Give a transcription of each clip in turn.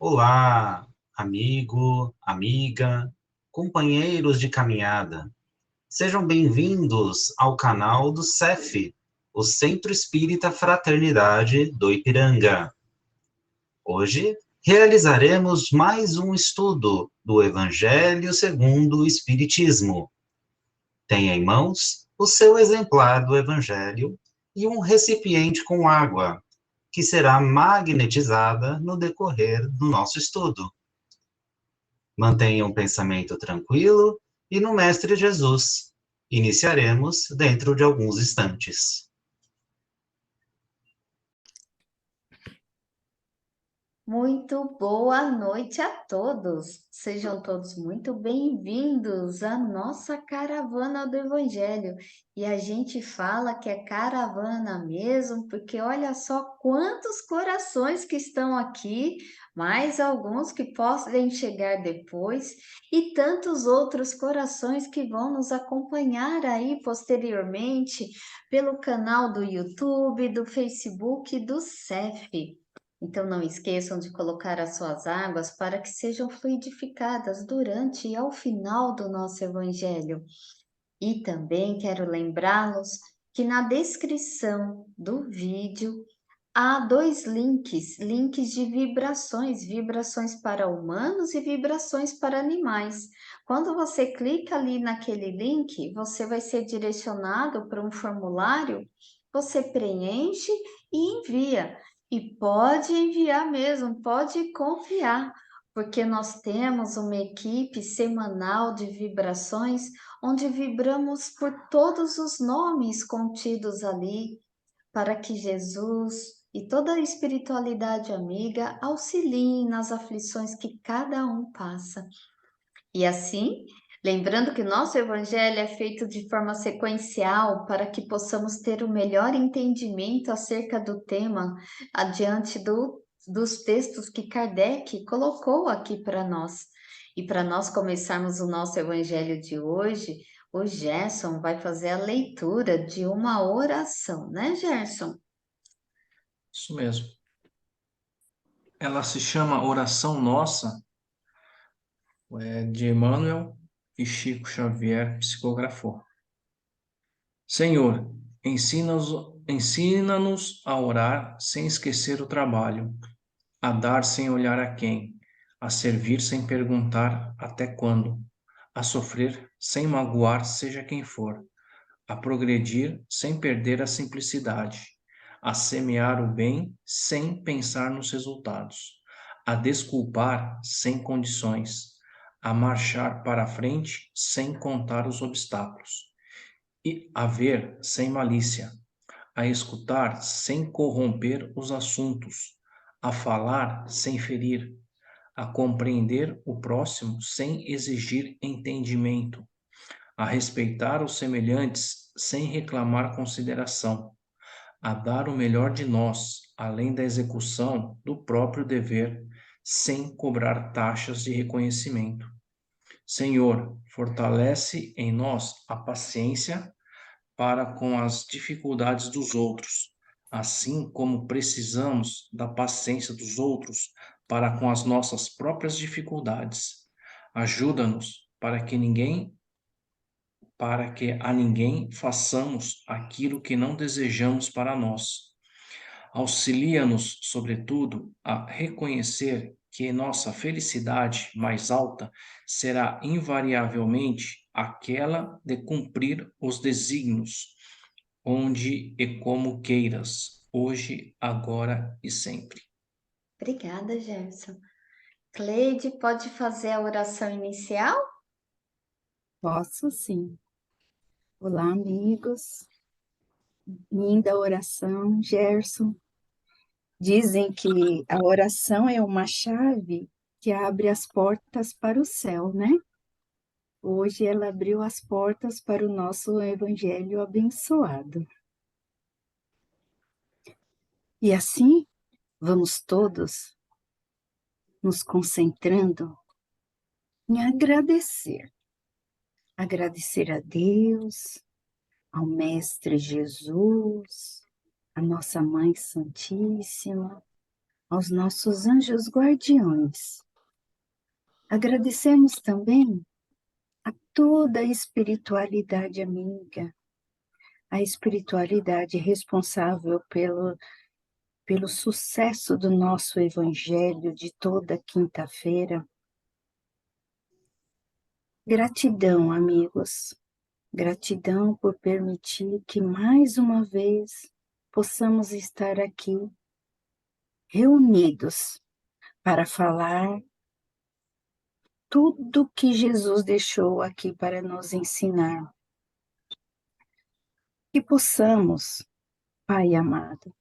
Olá, amigo, amiga, companheiros de caminhada. Sejam bem-vindos ao canal do CEF, o Centro Espírita Fraternidade do Ipiranga. Hoje realizaremos mais um estudo do Evangelho segundo o Espiritismo. Tenha em mãos o seu exemplar do Evangelho e um recipiente com água, que será magnetizada no decorrer do nosso estudo. Mantenha um pensamento tranquilo e no Mestre Jesus. Iniciaremos dentro de alguns instantes. Muito boa noite a todos. Sejam todos muito bem-vindos à nossa caravana do Evangelho. E a gente fala que é caravana mesmo, porque olha só quantos corações que estão aqui, mais alguns que podem chegar depois, e tantos outros corações que vão nos acompanhar aí posteriormente pelo canal do YouTube, do Facebook e do CEF. Então, não esqueçam de colocar as suas águas para que sejam fluidificadas durante e ao final do nosso Evangelho. E também quero lembrá-los que na descrição do vídeo há dois links de vibrações, vibrações para humanos e vibrações para animais. Quando você clica ali naquele link, você vai ser direcionado para um formulário, você preenche e envia. E pode enviar mesmo, pode confiar, porque nós temos uma equipe semanal de vibrações, onde vibramos por todos os nomes contidos ali, para que Jesus e toda a espiritualidade amiga auxiliem nas aflições que cada um passa. E assim, lembrando que nosso evangelho é feito de forma sequencial para que possamos ter o melhor entendimento acerca do tema adiante dos textos que Kardec colocou aqui para nós. E para nós começarmos o nosso evangelho de hoje, o Gerson vai fazer a leitura de uma oração, né, Gerson? Isso mesmo. Ela se chama Oração Nossa, de Emmanuel e Chico Xavier psicografou. Senhor, ensina-nos a orar sem esquecer o trabalho, a dar sem olhar a quem, a servir sem perguntar até quando, a sofrer sem magoar seja quem for, a progredir sem perder a simplicidade, a semear o bem sem pensar nos resultados, a desculpar sem condições, a marchar para a frente sem contar os obstáculos, e a ver sem malícia, a escutar sem corromper os assuntos, a falar sem ferir, a compreender o próximo sem exigir entendimento, a respeitar os semelhantes sem reclamar consideração, a dar o melhor de nós, além da execução do próprio dever, sem cobrar taxas de reconhecimento. Senhor, fortalece em nós a paciência para com as dificuldades dos outros, assim como precisamos da paciência dos outros para com as nossas próprias dificuldades. Ajuda-nos para que a ninguém façamos aquilo que não desejamos para nós. Auxilia-nos, sobretudo, a reconhecer que nossa felicidade mais alta será invariavelmente aquela de cumprir os desígnios, onde e como queiras, hoje, agora e sempre. Obrigada, Gerson. Cleide, pode fazer a oração inicial? Posso sim. Olá, amigos. Linda oração, Gerson. Dizem que a oração é uma chave que abre as portas para o céu, né? Hoje ela abriu as portas para o nosso evangelho abençoado. E assim, vamos todos nos concentrando em agradecer. Agradecer a Deus, ao Mestre Jesus, a nossa Mãe Santíssima, aos nossos anjos guardiões. Agradecemos também a toda a espiritualidade amiga, a espiritualidade responsável pelo sucesso do nosso Evangelho de toda quinta-feira. Gratidão, amigos. Gratidão por permitir que mais uma vez possamos estar aqui reunidos para falar tudo que Jesus deixou aqui para nos ensinar. Que possamos, Pai amado,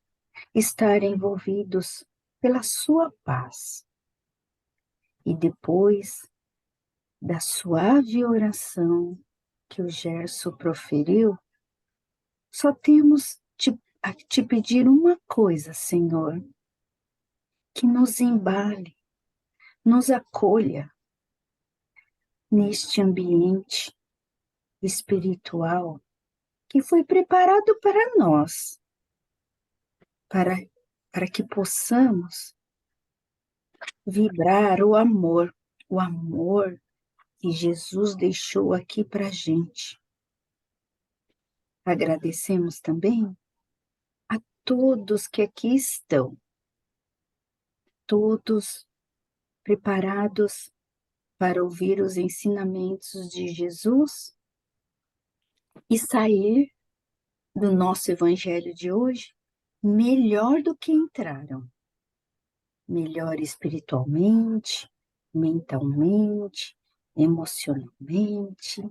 estar envolvidos pela sua paz. E depois da suave oração que o Gerson proferiu, só temos a te pedir uma coisa, Senhor, que nos embale, nos acolha neste ambiente espiritual que foi preparado para nós, para que possamos vibrar o amor que Jesus deixou aqui para a gente. Agradecemos também a todos que aqui estão, todos preparados para ouvir os ensinamentos de Jesus e sair do nosso Evangelho de hoje melhor do que entraram. Melhor espiritualmente, mentalmente, emocionalmente,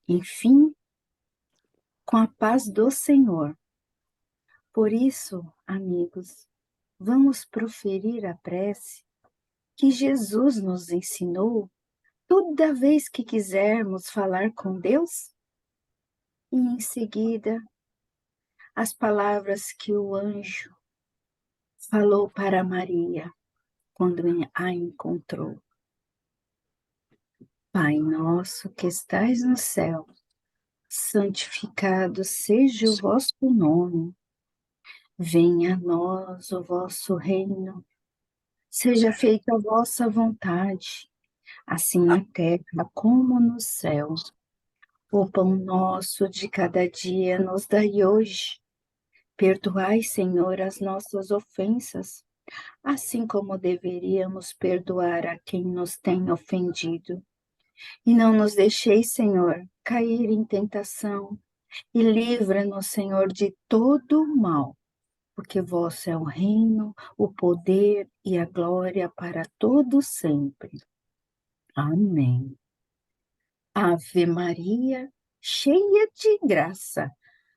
enfim, com a paz do Senhor. Por isso, amigos, vamos proferir a prece que Jesus nos ensinou toda vez que quisermos falar com Deus, e em seguida as palavras que o anjo falou para Maria quando a encontrou. Pai nosso que estais no céu, santificado seja o vosso nome. Venha a nós o vosso reino. Seja feita a vossa vontade, assim na terra como no céu. O pão nosso de cada dia nos dai hoje. Perdoai, Senhor, as nossas ofensas, assim como deveríamos perdoar a quem nos tem ofendido. E não nos deixeis, Senhor, cair em tentação, e livra-nos, Senhor, de todo o mal, porque vosso é o reino, o poder e a glória para todo sempre. Amém. Ave Maria, cheia de graça,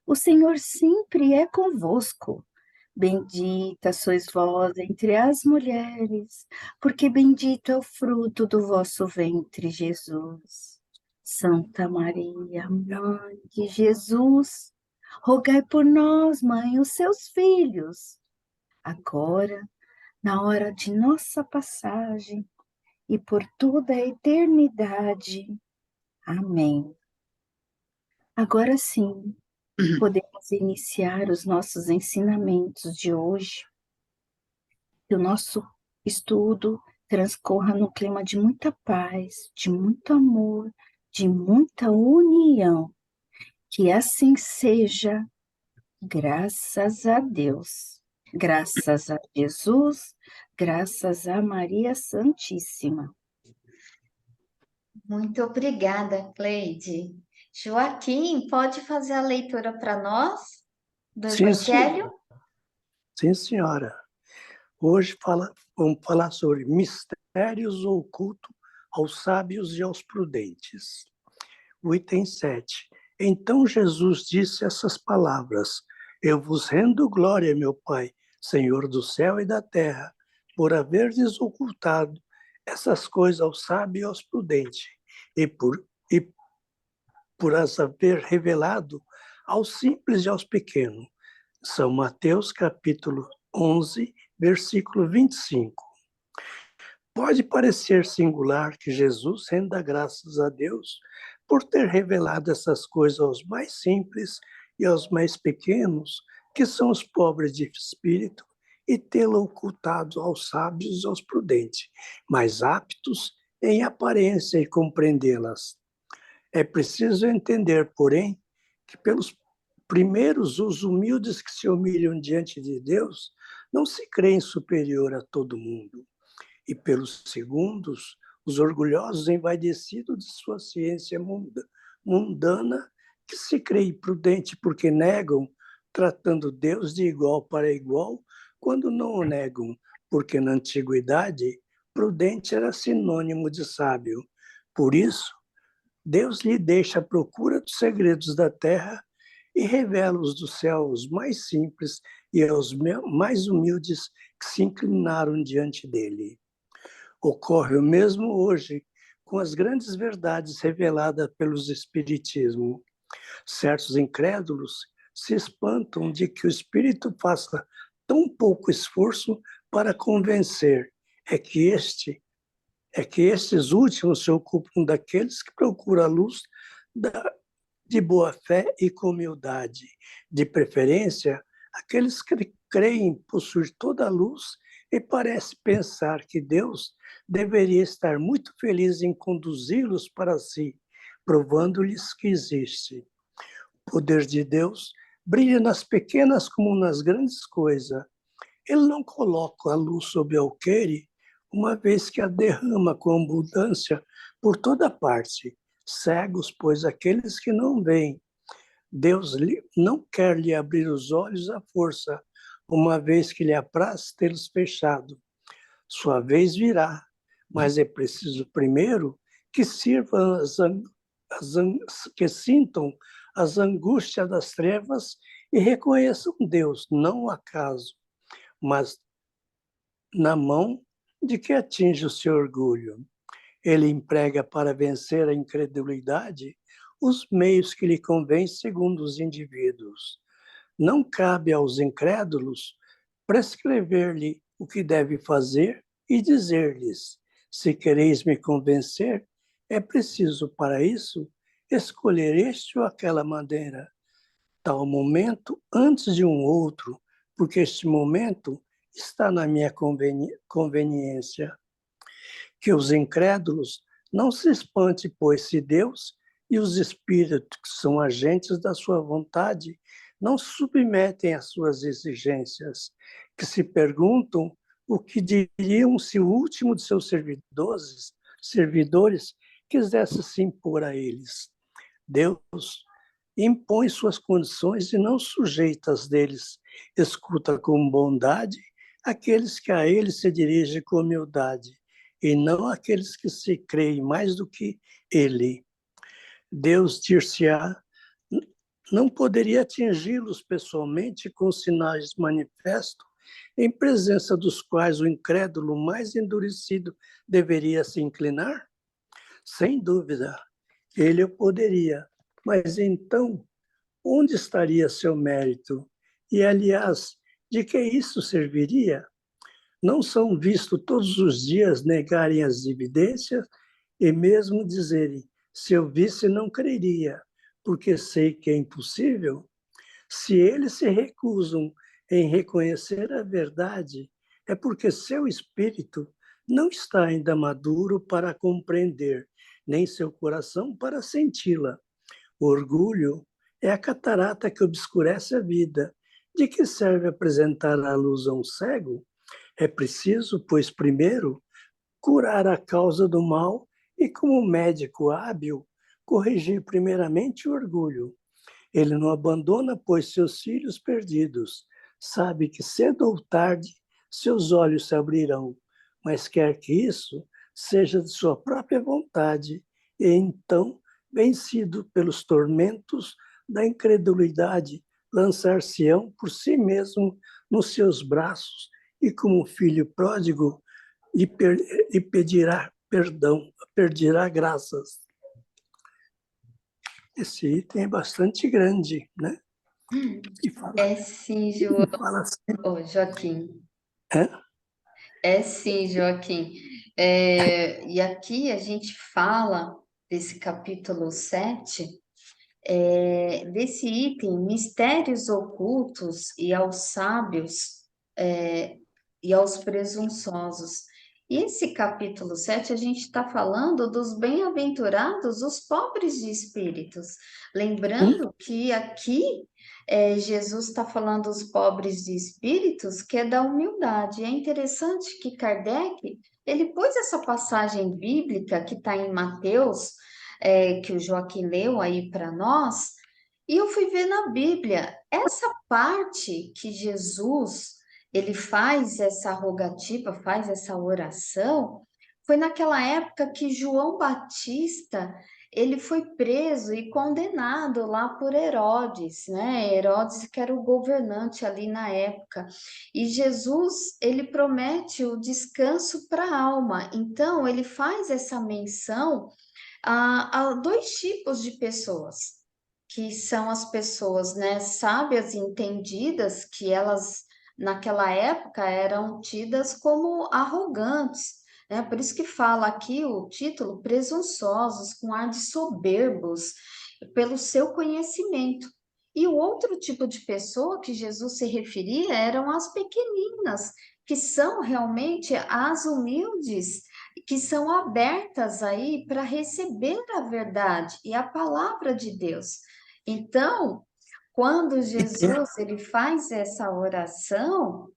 o Senhor sempre é convosco. Bendita sois vós entre as mulheres, porque bendito é o fruto do vosso ventre, Jesus. Santa Maria, Mãe de Jesus, rogai por nós, Mãe, os seus filhos, agora, na hora de nossa passagem e por toda a eternidade. Amém. Agora sim, podemos iniciar os nossos ensinamentos de hoje. Que o nosso estudo transcorra no clima de muita paz, de muito amor, de muita união. Que assim seja, graças a Deus, graças a Jesus, graças a Maria Santíssima. Muito obrigada, Cleide. Joaquim, pode fazer a leitura para nós do Evangelho? Sim, senhora. Hoje vamos falar sobre mistérios ocultos aos sábios e aos prudentes. O item 7. Então Jesus disse essas palavras: Eu vos rendo glória, meu Pai, Senhor do céu e da terra, por haverdes ocultado essas coisas aos sábios e aos prudentes, e por as haver revelado aos simples e aos pequenos. São Mateus, capítulo 11, versículo 25. Pode parecer singular que Jesus renda graças a Deus por ter revelado essas coisas aos mais simples e aos mais pequenos, que são os pobres de espírito e tê-la ocultado aos sábios e aos prudentes, mais aptos em aparência e compreendê-las. É preciso entender, porém, que pelos primeiros, os humildes que se humilham diante de Deus não se creem superior a todo mundo. E pelos segundos, os orgulhosos envaidecidos de sua ciência mundana, que se creem prudente porque negam, tratando Deus de igual para igual, quando não o negam, porque na antiguidade, prudente era sinônimo de sábio. Por isso, Deus lhe deixa a procura dos segredos da terra e revela-os do céu aos mais simples e aos mais humildes que se inclinaram diante dele. Ocorre o mesmo hoje com as grandes verdades reveladas pelos Espiritismo. Certos incrédulos se espantam de que o Espírito faça tão pouco esforço para convencer. É que estes últimos se ocupam daqueles que procuram a luz de boa fé e com humildade. De preferência, aqueles que creem possuir toda a luz e parece pensar que Deus deveria estar muito feliz em conduzi-los para si, provando-lhes que existe. O poder de Deus brilha nas pequenas como nas grandes coisas. Ele não coloca a luz sob alqueire, uma vez que a derrama com abundância por toda parte. Cegos, pois, aqueles que não veem. Deus não quer lhe abrir os olhos à força, uma vez que lhe apraz tê-los fechado. Sua vez virá, mas é preciso primeiro que sirvam que sintam as angústias das trevas e reconheçam Deus, não o acaso, mas na mão de que atinge o seu orgulho. Ele emprega para vencer a incredulidade os meios que lhe convêm segundo os indivíduos. Não cabe aos incrédulos prescrever-lhe o que deve fazer e dizer-lhes: se quereis me convencer, é preciso para isso escolher este ou aquela maneira, tal momento antes de um outro, porque este momento está na minha conveniência. Que os incrédulos não se espante, pois se Deus e os espíritos, que são agentes da sua vontade, não se submetem às suas exigências, que se perguntam o que diriam se o último de seus servidores quisesse se impor a eles. Deus impõe suas condições e não sujeita as deles. Escuta com bondade aqueles que a ele se dirigem com humildade, e não aqueles que se creem mais do que ele. Deus, dir-se-á, não poderia atingi-los pessoalmente com sinais manifestos, em presença dos quais o incrédulo mais endurecido deveria se inclinar? Sem dúvida, ele o poderia, mas então, onde estaria seu mérito? E, aliás, de que isso serviria? Não são vistos todos os dias negarem as evidências e mesmo dizerem: se eu visse, não creria, porque sei que é impossível? Se eles se recusam em reconhecer a verdade, é porque seu espírito não está ainda maduro para compreender, nem seu coração para senti-la. O orgulho é a catarata que obscurece a vida. De que serve apresentar a luz a um cego? É preciso, pois, primeiro, curar a causa do mal e, como médico hábil, corrigir primeiramente o orgulho. Ele não abandona, pois, seus filhos perdidos. Sabe que cedo ou tarde seus olhos se abrirão, mas quer que isso seja de sua própria vontade e então, vencido pelos tormentos da incredulidade, lançar-se-ão por si mesmo nos seus braços e, como filho pródigo, lhe pedirá perdão, pedirá graças. Esse item é bastante grande, né? E fala, É sim, João. fala assim, Joaquim. é? É sim, Joaquim. E aqui a gente fala desse capítulo 7, desse item, mistérios ocultos e aos sábios e aos presunçosos. E esse capítulo 7, a gente está falando dos bem-aventurados, os pobres de espíritos. Lembrando que aqui Jesus está falando dos pobres de espíritos, que é da humildade. É interessante que Kardec, ele pôs essa passagem bíblica que está em Mateus, que o Joaquim leu aí para nós, e eu fui ver na Bíblia, essa parte que Jesus ele faz essa rogativa, faz essa oração, foi naquela época que João Batista, ele foi preso e condenado lá por Herodes, né? Herodes que era o governante ali na época. E Jesus, ele promete o descanso para a alma. Então, ele faz essa menção a dois tipos de pessoas, que são as pessoas, né, sábias e entendidas, que elas naquela época eram tidas como arrogantes, né? Por isso que fala aqui o título, presunçosos, com ar de soberbos, pelo seu conhecimento. E o outro tipo de pessoa que Jesus se referia eram as pequeninas, que são realmente as humildes, que são abertas aí para receber a verdade e a palavra de Deus. Então, quando Jesus ele faz essa oração,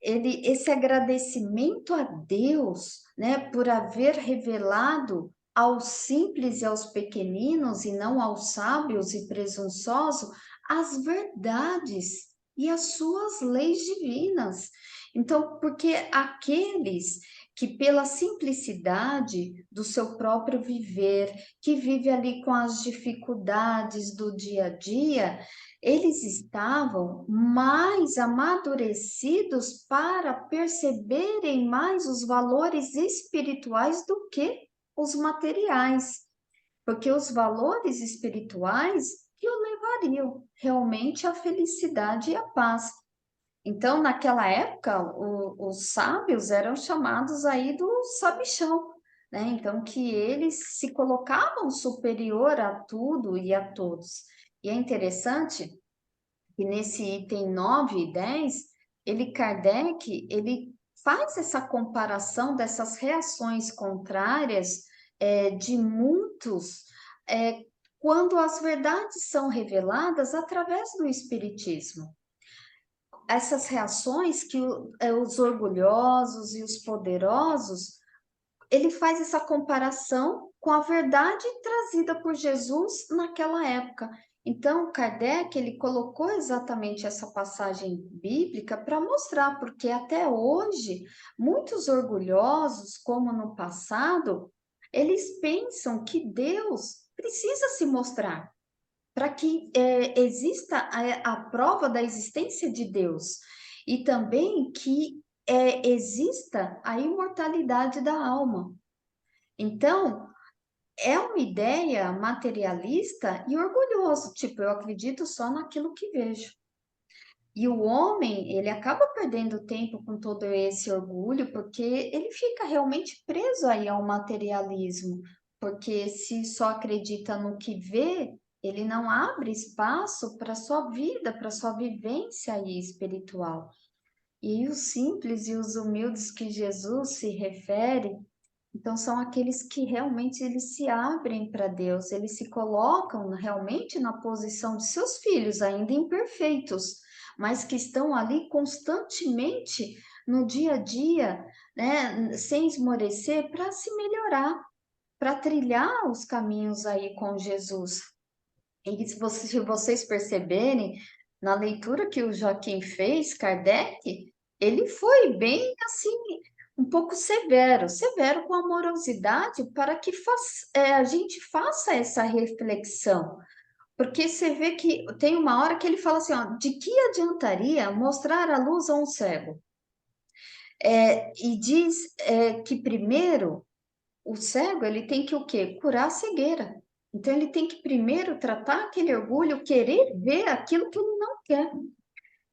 esse agradecimento a Deus, né, por haver revelado aos simples e aos pequeninos e não aos sábios e presunçosos as verdades e as suas leis divinas. Então, porque aqueles que pela simplicidade do seu próprio viver, que vive ali com as dificuldades do dia a dia, eles estavam mais amadurecidos para perceberem mais os valores espirituais do que os materiais, porque os valores espirituais que o levariam realmente à felicidade e à paz. Então, naquela época, os sábios eram chamados aí do sabichão, né? Então, que eles se colocavam superior a tudo e a todos. E é interessante que nesse item 9 e 10, Kardec, ele faz essa comparação dessas reações contrárias de muitos quando as verdades são reveladas através do Espiritismo. Essas reações que os orgulhosos e os poderosos, ele faz essa comparação com a verdade trazida por Jesus naquela época. Então, Kardec, ele colocou exatamente essa passagem bíblica para mostrar, porque até hoje, muitos orgulhosos, como no passado, eles pensam que Deus precisa se mostrar para que exista a prova da existência de Deus e também que exista a imortalidade da alma. Então, é uma ideia materialista e orgulhoso, tipo, eu acredito só naquilo que vejo. E o homem, ele acaba perdendo tempo com todo esse orgulho, porque ele fica realmente preso aí ao materialismo, porque se só acredita no que vê, ele não abre espaço para sua vida, para sua vivência aí espiritual. E os simples e os humildes que Jesus se refere, então são aqueles que realmente eles se abrem para Deus, eles se colocam realmente na posição de seus filhos, ainda imperfeitos, mas que estão ali constantemente no dia a dia, né, sem esmorecer, para se melhorar, para trilhar os caminhos aí com Jesus. E se vocês perceberem, na leitura que o Joaquim fez, Kardec, ele foi bem assim, um pouco severo com amorosidade para que a gente faça essa reflexão. Porque você vê que tem uma hora que ele fala assim, ó, de que adiantaria mostrar a luz a um cego? E diz que primeiro o cego ele tem que o quê? Curar a cegueira. Então ele tem que primeiro tratar aquele orgulho, querer ver aquilo que ele não quer.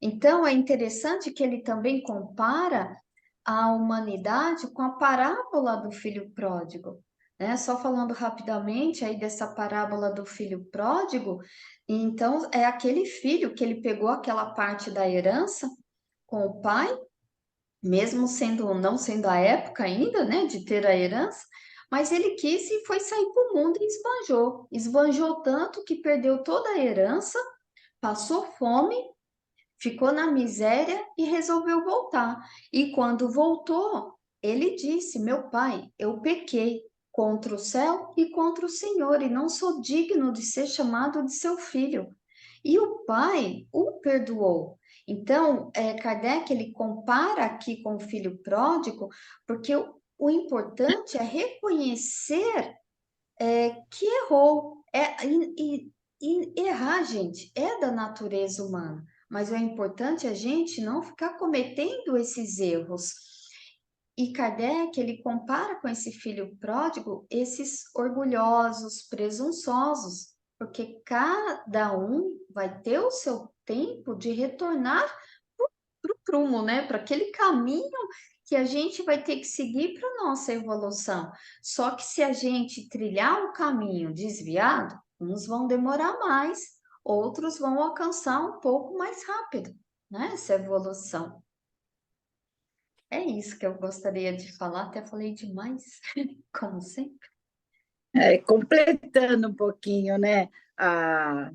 Então é interessante que ele também compara a humanidade com a parábola do filho pródigo, né? Só falando rapidamente aí dessa parábola do filho pródigo, então é aquele filho que ele pegou aquela parte da herança com o pai mesmo não sendo a época ainda, né, de ter a herança, mas ele quis e foi sair para o mundo e esbanjou. Esbanjou tanto que perdeu toda a herança, passou fome, ficou na miséria e resolveu voltar. E quando voltou, ele disse: Meu pai, eu pequei contra o céu e contra o Senhor, e não sou digno de ser chamado de seu filho. E o pai o perdoou. Então, Kardec ele compara aqui com o filho pródigo, porque o importante é reconhecer que errou. E errar, gente, é da natureza humana, mas é importante a gente não ficar cometendo esses erros. E Kardec, ele compara com esse filho pródigo esses orgulhosos, presunçosos, porque cada um vai ter o seu tempo de retornar para o prumo, né? Para aquele caminho que a gente vai ter que seguir para nossa evolução. Só que se a gente trilhar um caminho desviado, uns vão demorar mais, outros vão alcançar um pouco mais rápido, né? Essa evolução. É isso que eu gostaria de falar, até falei demais, como sempre. Completando um pouquinho, né, a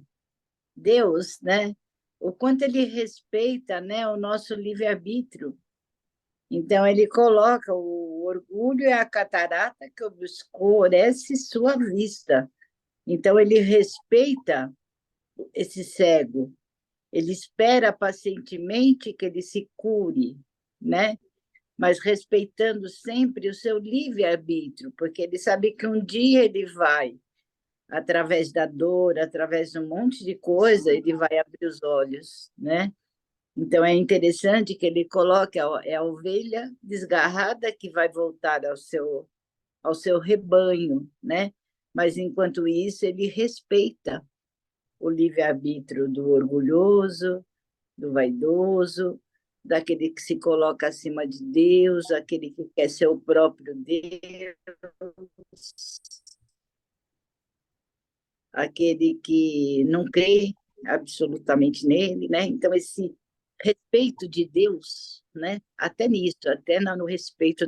Deus, né, o quanto ele respeita, né, o nosso livre-arbítrio. Então, ele coloca o orgulho é a catarata que obscurece sua vista. Então, ele respeita esse cego, ele espera pacientemente que ele se cure, né? Mas respeitando sempre o seu livre-arbítrio, porque ele sabe que um dia ele vai, através da dor, através de um monte de coisa, ele vai abrir os olhos, né? Então, é interessante que ele coloque a ovelha desgarrada que vai voltar ao seu rebanho, né? Mas, enquanto isso, ele respeita o livre-arbítrio do orgulhoso, do vaidoso, daquele que se coloca acima de Deus, aquele que quer ser o próprio Deus, aquele que não crê absolutamente nele, né? Então, esse respeito de Deus, né? Até nisso, até no respeito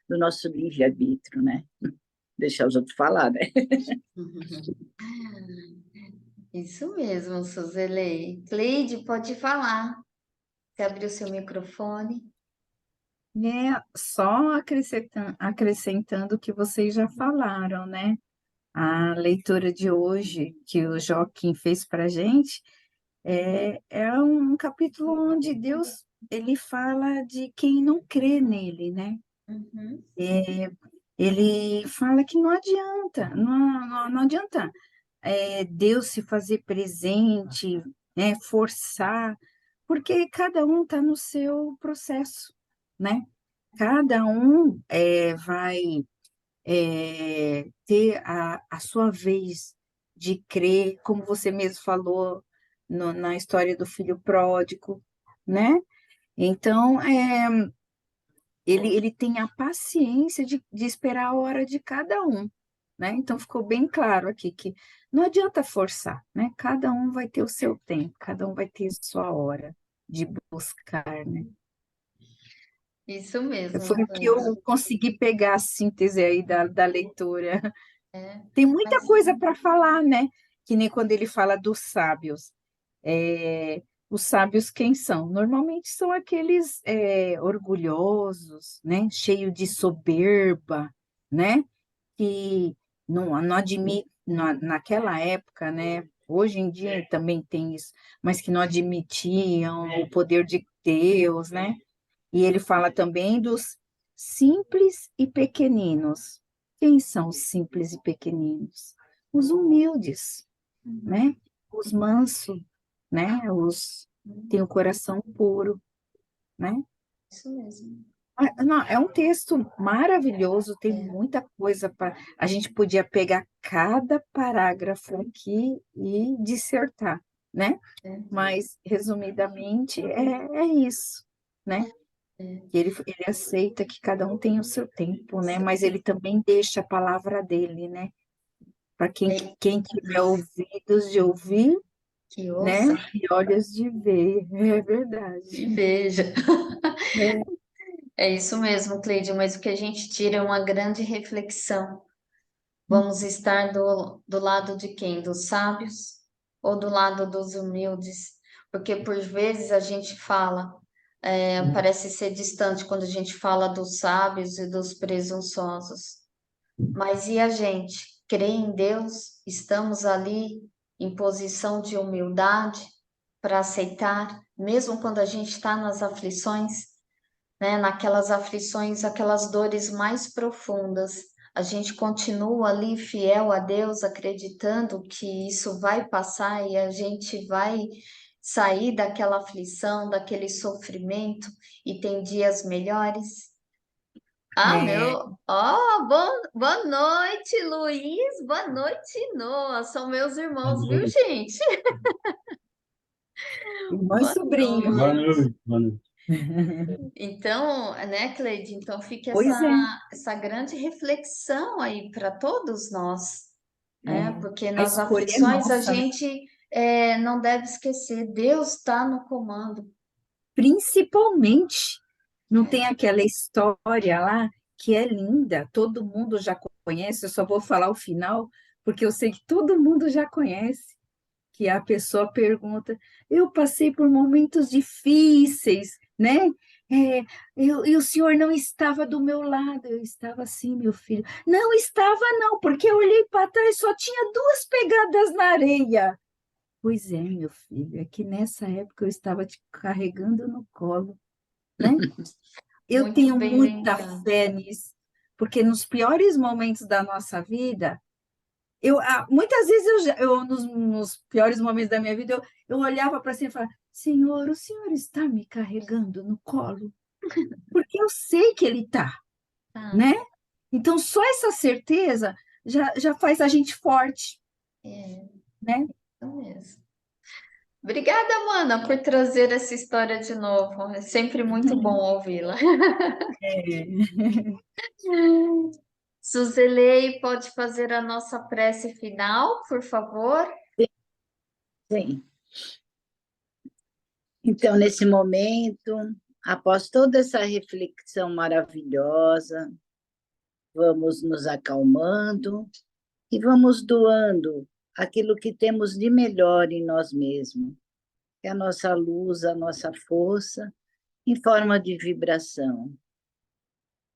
do nosso livre-arbítrio, né? Deixar os outros falar, né? Isso mesmo, Suzele. Cleide, pode falar. Você abriu seu microfone. Só acrescentando o que vocês já falaram, né? A leitura de hoje que o Joaquim fez para a gente é um capítulo onde Deus ele fala de quem não crê nele, né? Uhum. Ele fala que não adianta, não adianta Deus se fazer presente, né? Forçar, porque cada um está no seu processo, né? Cada um vai ter a sua vez de crer, como você mesmo falou na história do filho pródigo, né? Então, ele tem a paciência de esperar a hora de cada um, né? Então, ficou bem claro aqui que não adianta forçar, né? Cada um vai ter o seu tempo, cada um vai ter a sua hora de buscar, né? Isso mesmo, Foi o que Cleide. eu consegui pegar a síntese aí da leitura. É, Tem muita mas coisa para falar, né? Que nem quando ele fala dos sábios. Os sábios quem são? Normalmente são aqueles orgulhosos, né? Cheio de soberba, né? Que não admite, naquela época, né? Hoje em dia também tem isso, mas que não admitiam o poder de Deus, né? E ele fala também dos simples e pequeninos. Quem são os simples e pequeninos? Os humildes, né? Os mansos, né? Os têm o coração puro, né? isso mesmo. Não, é um texto maravilhoso, tem muita coisa para. A gente podia pegar cada parágrafo aqui e dissertar, né? É, Mas, resumidamente, é isso, né? é. Que ele aceita que cada um tem o seu tempo, né? Mas ele também deixa a palavra dele, né? Para É, quem tiver ouvidos de ouvir, que né? ouça E olhos de ver, é verdade. e veja. É, É isso mesmo, Cleide, mas o que a gente tira é uma grande reflexão. Vamos estar do lado de quem? Dos sábios ou do lado dos humildes? Porque por vezes a gente fala, parece ser distante quando a gente fala dos sábios e dos presunçosos. Mas e a gente? Crê em Deus? Estamos ali em posição de humildade para aceitar, mesmo quando a gente está nas aflições, né? Naquelas aflições, aquelas dores mais profundas. A gente continua ali fiel a Deus, acreditando que isso vai passar e a gente vai sair daquela aflição, daquele sofrimento e tem dias melhores. Ah, É, meu. Boa noite, Luiz. Boa noite, Noah. São meus Boa irmãos, viu, noite. gente? irmão e Boa sobrinho. Boa noite. noite. Boa noite. Então, né, Cleide? Então fica Pois é, essa grande reflexão aí para todos nós, né? é. Porque A nas escolha é aflições a nossa, né? gente não deve esquecer, Deus está no comando. Principalmente, não tem aquela história lá que é linda, todo mundo já conhece, eu só vou falar o final, porque eu sei que todo mundo já conhece, que a pessoa pergunta, eu passei por momentos difíceis, né? É, e o senhor não estava do meu lado, eu estava assim, meu filho. Não estava, não, porque eu olhei para trás, só tinha 2 pegadas na areia. Pois é, meu filho, é que nessa época eu estava te carregando no colo, né? Eu Muito tenho bem muita lembrado. fé nisso, porque nos piores momentos da nossa vida, muitas vezes nos piores momentos da minha vida, eu olhava para cima e falava, Senhor, o Senhor está me carregando no colo? Porque eu sei que Ele está, Ah, né? Então, só essa certeza já faz a gente forte, é né? isso mesmo. Obrigada, Mana, por trazer essa história de novo. É sempre muito bom ouvi-la. Suzelei, pode fazer a nossa prece final, por favor? Sim. Então, nesse momento, após toda essa reflexão maravilhosa, vamos nos acalmando e vamos doando aquilo que temos de melhor em nós mesmos, que é a nossa luz, a nossa força, em forma de vibração,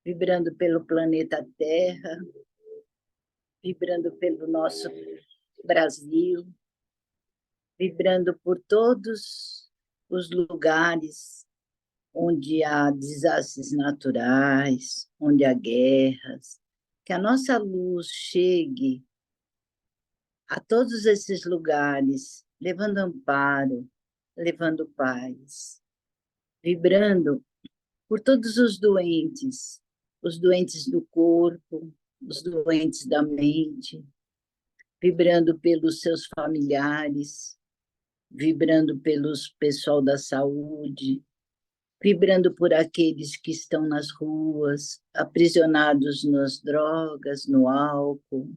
vibrando pelo planeta Terra, vibrando pelo nosso Brasil, vibrando por todos os lugares onde há desastres naturais, onde há guerras, que a nossa luz chegue a todos esses lugares, levando amparo, levando paz, vibrando por todos os doentes do corpo, os doentes da mente, vibrando pelos seus familiares, vibrando pelos pessoal da saúde, vibrando por aqueles que estão nas ruas, aprisionados nas drogas, no álcool,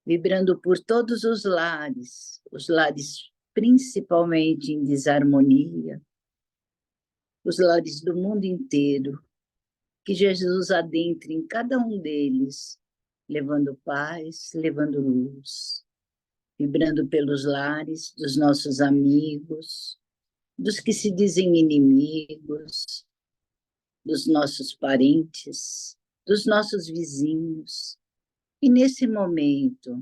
vibrando por todos os lares principalmente em desarmonia, os lares do mundo inteiro, que Jesus adentre em cada um deles, levando paz, levando luz, vibrando pelos lares dos nossos amigos, dos que se dizem inimigos, dos nossos parentes, dos nossos vizinhos. E nesse momento,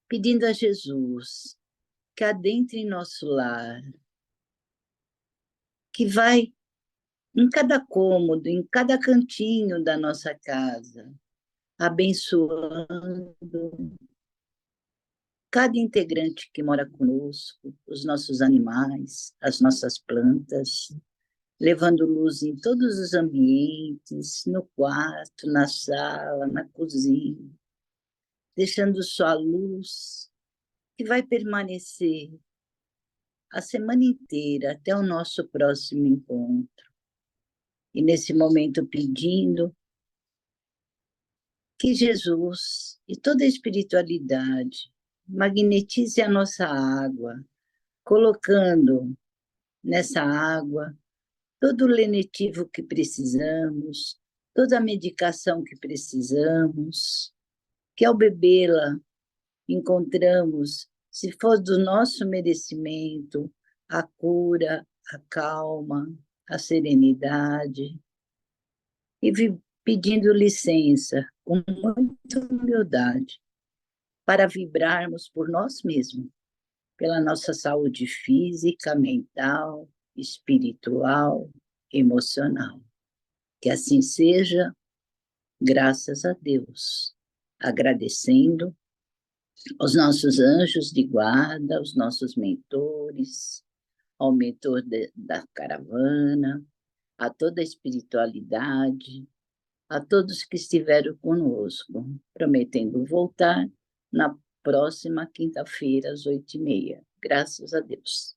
pedindo a Jesus que adentre em nosso lar, que vai em cada cômodo, em cada cantinho da nossa casa, abençoando cada integrante que mora conosco, os nossos animais, as nossas plantas, levando luz em todos os ambientes, no quarto, na sala, na cozinha, deixando sua luz que vai permanecer a semana inteira até o nosso próximo encontro. E nesse momento pedindo que Jesus e toda a espiritualidade magnetize a nossa água, colocando nessa água todo o lenitivo que precisamos, toda a medicação que precisamos, que ao bebê-la encontramos, se for do nosso merecimento, a cura, a calma, a serenidade, e pedindo licença, com muita humildade, para vibrarmos por nós mesmos, pela nossa saúde física, mental, espiritual, emocional. Que assim seja, graças a Deus, agradecendo aos nossos anjos de guarda, aos nossos mentores, ao mentor da caravana, a toda a espiritualidade, a todos que estiveram conosco, prometendo voltar na próxima quinta-feira, às 8h30. Graças a Deus.